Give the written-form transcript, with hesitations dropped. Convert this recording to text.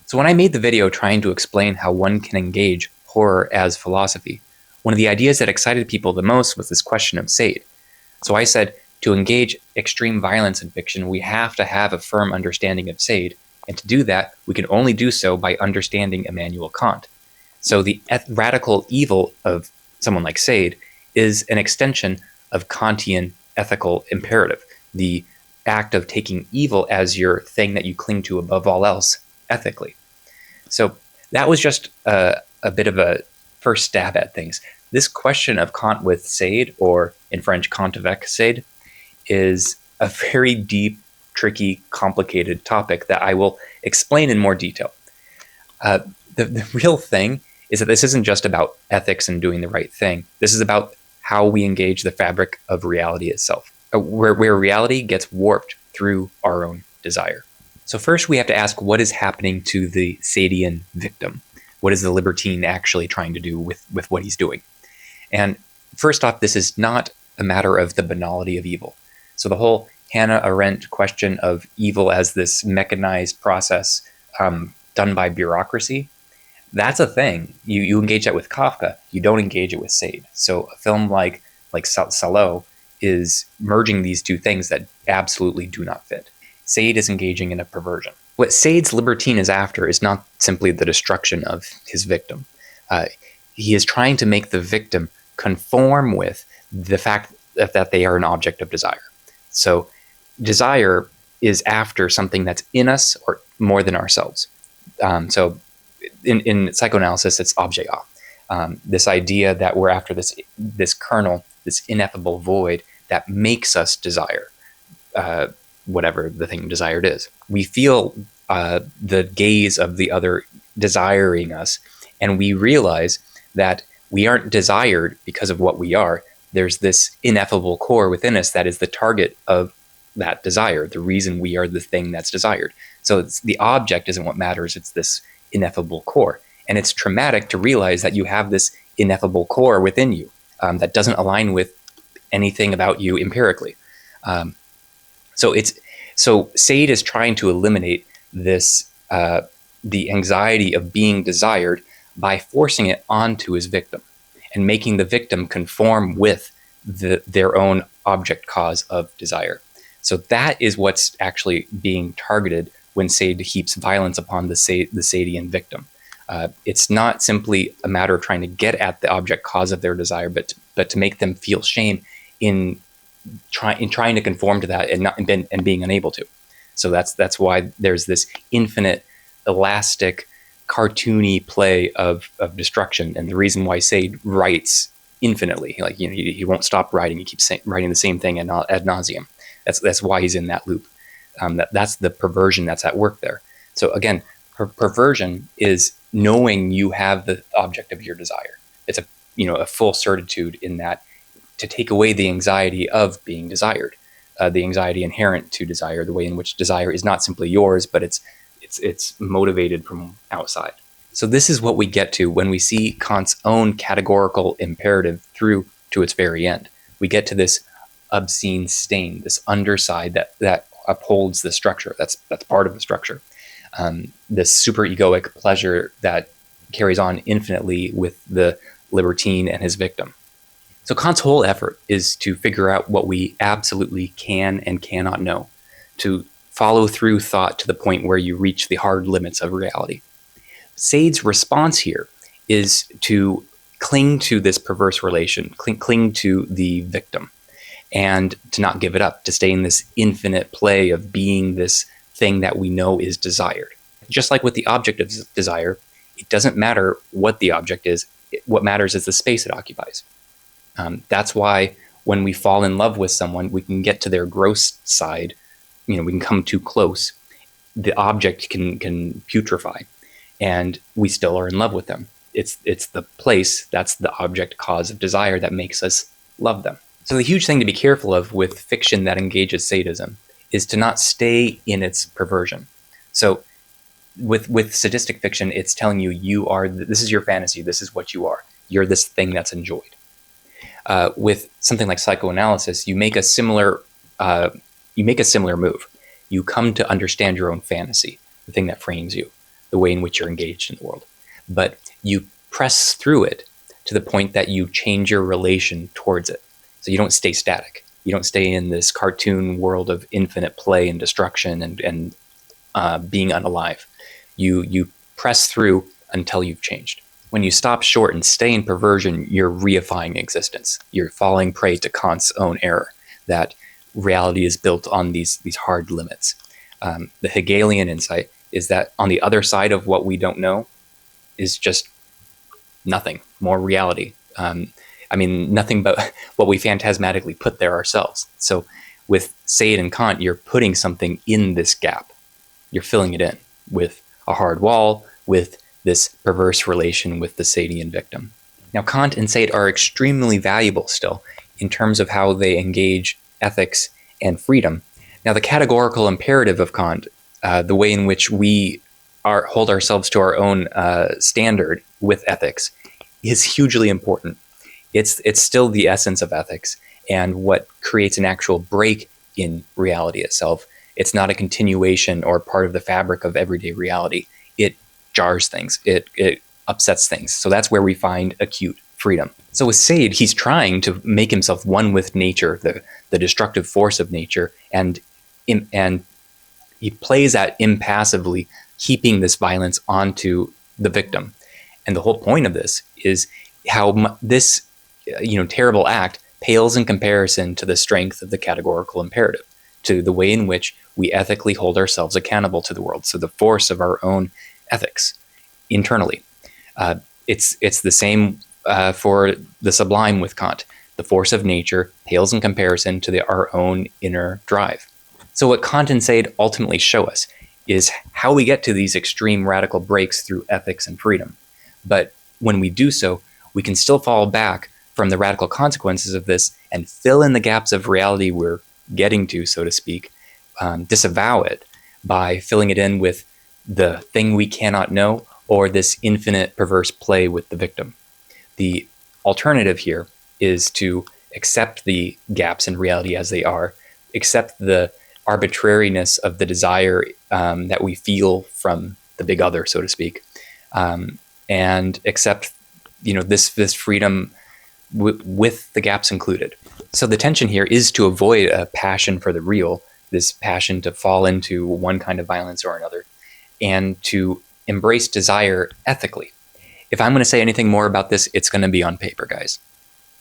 So when I made the video trying to explain how one can engage horror as philosophy, one of the ideas that excited people the most was this question of Sade. So I said, to engage extreme violence in fiction, we have to have a firm understanding of Sade, and to do that, we can only do so by understanding Immanuel Kant. So the radical evil of someone like Sade is an extension of Kantian ethical imperative, the act of taking evil as your thing that you cling to above all else ethically. So that was just a bit of a first stab at things. This question of Kant with Sade, or in French, Kant avec Sade, is a very deep, tricky, complicated topic that I will explain in more detail. The real thing is that this isn't just about ethics and doing the right thing. This is about how we engage the fabric of reality itself, where reality gets warped through our own desire. So first we have to ask, what is happening to the Sadean victim? What is the libertine actually trying to do with what he's doing? And first off, this is not a matter of the banality of evil. So the whole Hannah Arendt question of evil as this mechanized process done by bureaucracy, that's a thing. You engage that with Kafka. You don't engage it with Sade. So a film like Salo is merging these two things that absolutely do not fit. Sade is engaging in a perversion. What Sade's libertine is after is not simply the destruction of his victim. He is trying to make the victim conform with the fact that they are an object of desire. So desire is after something that's in us or more than ourselves. So in psychoanalysis, it's objet A. This idea that we're after this kernel, this ineffable void that makes us desire whatever the thing desired is. We feel the gaze of the other desiring us, and we realize that we aren't desired because of what we are. There's this ineffable core within us that is the target of that desire, the reason we are the thing that's desired. So the object isn't what matters, it's this ineffable core. And it's traumatic to realize that you have this ineffable core within you that doesn't align with anything about you empirically. So Sade is trying to eliminate this the anxiety of being desired by forcing it onto his victim and making the victim conform with their own object cause of desire. So that is what's actually being targeted when Sade heaps violence upon the Sadean victim. It's not simply a matter of trying to get at the object cause of their desire, but to make them feel shame in trying to conform to that and being unable to. So that's why there's this infinite, elastic, cartoony play of destruction, and the reason why Sade writes infinitely, he won't stop writing. He keeps writing the same thing ad nauseum. That's why he's in that loop. That's the perversion that's at work there. So again, perversion is knowing you have the object of your desire. It's a full certitude in that, to take away the anxiety of being desired, the anxiety inherent to desire, the way in which desire is not simply yours, but it's motivated from outside. So this is what we get to when we see Kant's own categorical imperative through to its very end. We get to this obscene stain, this underside that upholds the structure. That's part of the structure. This super egoic pleasure that carries on infinitely with the libertine and his victim. So Kant's whole effort is to figure out what we absolutely can and cannot know, to follow through thought to the point where you reach the hard limits of reality. Sade's response here is to cling to this perverse relation, cling to the victim, and to not give it up, to stay in this infinite play of being this thing that we know is desired. Just like with the object of desire, it doesn't matter what the object is. What matters is the space it occupies. That's why when we fall in love with someone, we can get to their gross side. We can come too close. The object can putrefy, and we still are in love with them. It's the place, that's the object cause of desire that makes us love them. So the huge thing to be careful of with fiction that engages sadism is to not stay in its perversion. So with sadistic fiction, it's telling you this is your fantasy, this is what you are. You're this thing that's enjoyed. With something like psychoanalysis, you make a similar move. You come to understand your own fantasy, the thing that frames you. the way in which you're engaged in the world. But you press through it to the point that you change your relation towards it. So you don't stay static. You don't stay in this cartoon world of infinite play and destruction and being unalive. You press through until you've changed. When you stop short and stay in perversion, you're reifying existence. You're falling prey to Kant's own error, that reality is built on these hard limits. The Hegelian insight is that on the other side of what we don't know is just nothing, more reality. Nothing but what we phantasmatically put there ourselves. So with Sade and Kant, you're putting something in this gap. You're filling it in with a hard wall, with this perverse relation with the Sadean victim. Now, Kant and Sade are extremely valuable still in terms of how they engage ethics and freedom. Now, the categorical imperative of Kant, the way in which we hold ourselves to our own standard with ethics, is hugely important. It's still the essence of ethics and what creates an actual break in reality itself. It's not a continuation or part of the fabric of everyday reality. It jars things. It upsets things. So that's where we find acute freedom. So with Sade, he's trying to make himself one with nature, the destructive force of nature, and he plays that impassively, heaping this violence onto the victim. And the whole point of this is how this terrible act pales in comparison to the strength of the categorical imperative, to the way in which we ethically hold ourselves accountable to the world. So the force of our own ethics internally. It's the same for the sublime with Kant. The force of nature pales in comparison to our own inner drive. So what Kant and Sade ultimately show us is how we get to these extreme radical breaks through ethics and freedom. But when we do so, we can still fall back from the radical consequences of this and fill in the gaps of reality we're getting to, so to speak, disavow it by filling it in with the thing we cannot know or this infinite perverse play with the victim. The alternative here is to accept the gaps in reality as they are, accept the arbitrariness of the desire that we feel from the big other, so to speak, and accept this freedom with the gaps included. So the tension here is to avoid a passion for the real, this passion to fall into one kind of violence or another, and to embrace desire ethically. If I'm going to say anything more about this, it's going to be on paper, guys.